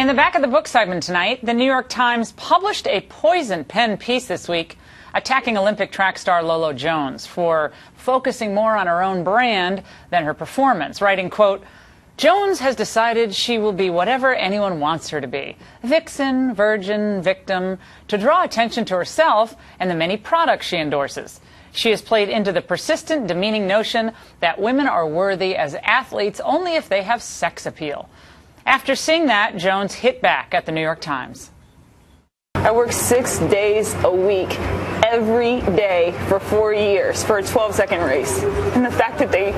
In the back of the book segment tonight, the New York Times published a poison pen piece this week attacking Olympic track star Lolo Jones for focusing more on her own brand than her performance, writing, quote, "Jones has decided she will be whatever anyone wants her to be. Vixen, virgin, victim, to draw attention to herself and the many products she endorses. She has played into the persistent, demeaning notion that women are worthy as athletes only if they have sex appeal." After seeing that, Jones hit back at the New York Times. I worked 6 days a week, every day for 4 years for a 12-second race. And the fact that they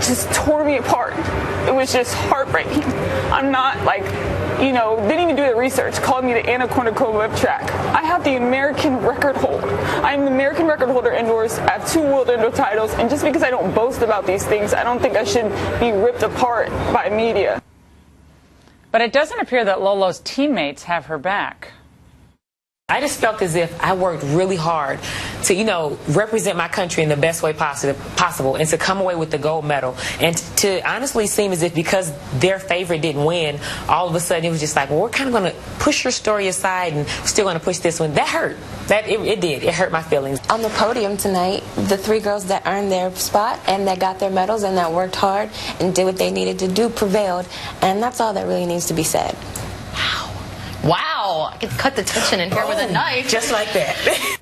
just tore me apart, it was just heartbreaking. I'm not didn't even do the research, called me the Anna Kournikova of track. I have the American record holder. I am the American record holder indoors. I have 2 world indoor titles. And just because I don't boast about these things, I don't think I should be ripped apart by media. But it doesn't appear that Lolo's teammates have her back. I just felt as if I worked really hard to, represent my country in the best way possible and to come away with the gold medal. And to honestly seem as if because their favorite didn't win, all of a sudden it was just like, well, we're kind of going to push your story aside and still going to push this one. That hurt. It did. It hurt my feelings. On the podium tonight, the 3 girls that earned their spot and that got their medals and that worked hard and did what they needed to do prevailed. And that's all that really needs to be said. Wow, I could cut the tension in here with a knife. Just like that.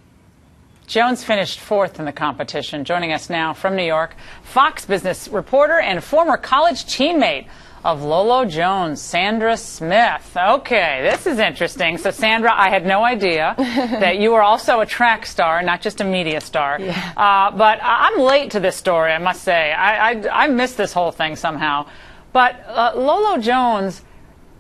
Jones finished 4th in the competition. Joining us now from New York, Fox business reporter and former college teammate of Lolo Jones, Sandra Smith. Okay, this is interesting. So, Sandra, I had no idea that you were also a track star, not just a media star. Yeah. But I'm late to this story, I must say. I missed this whole thing somehow. But Lolo Jones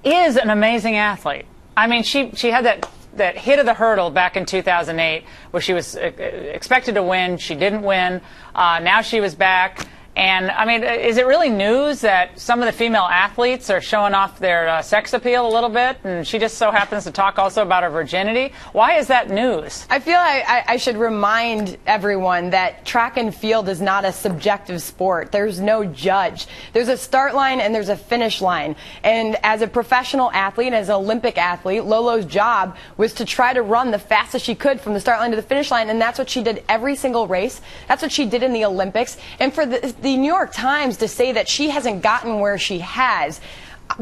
is an amazing athlete. I mean, she had that hit of the hurdle back in 2008 where she was expected to win. She didn't win. Now she was back. And, I mean, is it really news that some of the female athletes are showing off their sex appeal a little bit? And she just so happens to talk also about her virginity. Why is that news? I feel I should remind everyone that track and field is not a subjective sport. There's no judge. There's a start line and there's a finish line. And as a professional athlete, as an Olympic athlete, Lolo's job was to try to run the fastest she could from the start line to the finish line. And that's what she did every single race. That's what she did in the Olympics. And for the New York Times to say that she hasn't gotten where she has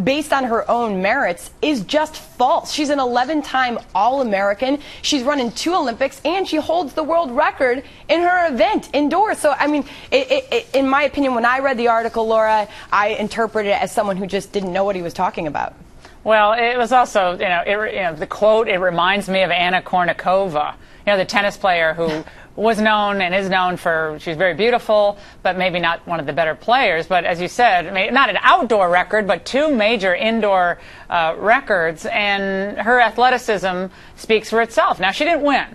based on her own merits is just false. She's an 11-time All-American. She's run in 2 Olympics, and she holds the world record in her event indoors. So, I mean, in my opinion, when I read the article, Laura, I interpreted it as someone who just didn't know what he was talking about. Well, it was also, the quote, it reminds me of Anna Kournikova, the tennis player who was known and is known for, she's very beautiful, but maybe not one of the better players. But as you said, not an outdoor record, but 2 major indoor records, and her athleticism speaks for itself. Now, she didn't win.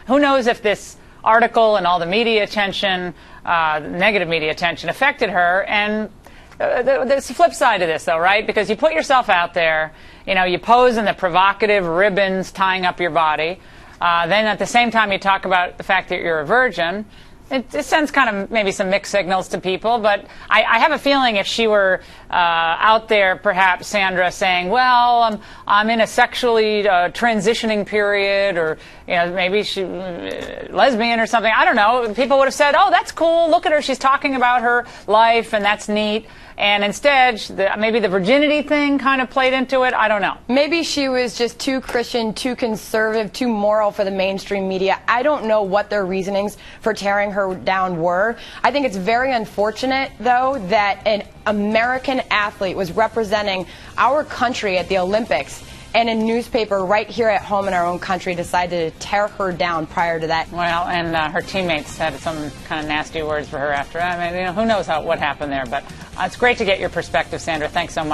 Who knows if this article and all the media attention, negative media attention, affected her. And there's the flip side of this, though, right? Because you put yourself out there, you pose in the provocative ribbons tying up your body. Then at the same time you talk about the fact that you're a virgin. It sends kind of maybe some mixed signals to people. But I have a feeling if she were out there, perhaps, Sandra, saying, well, I'm in a sexually transitioning period, or maybe she lesbian or something. I don't know. People would have said, oh, that's cool. Look at her. She's talking about her life, and that's neat. And instead, maybe the virginity thing kind of played into it. I don't know. Maybe she was just too Christian, too conservative, too moral for the mainstream media. I don't know what their reasonings for tearing her down were. I think it's very unfortunate, though, that an American athlete was representing our country at the Olympics, and a newspaper right here at home in our own country decided to tear her down prior to that. Well, and her teammates had some kind of nasty words for her after. I mean, who knows what happened there. But it's great to get your perspective, Sandra. Thanks so much.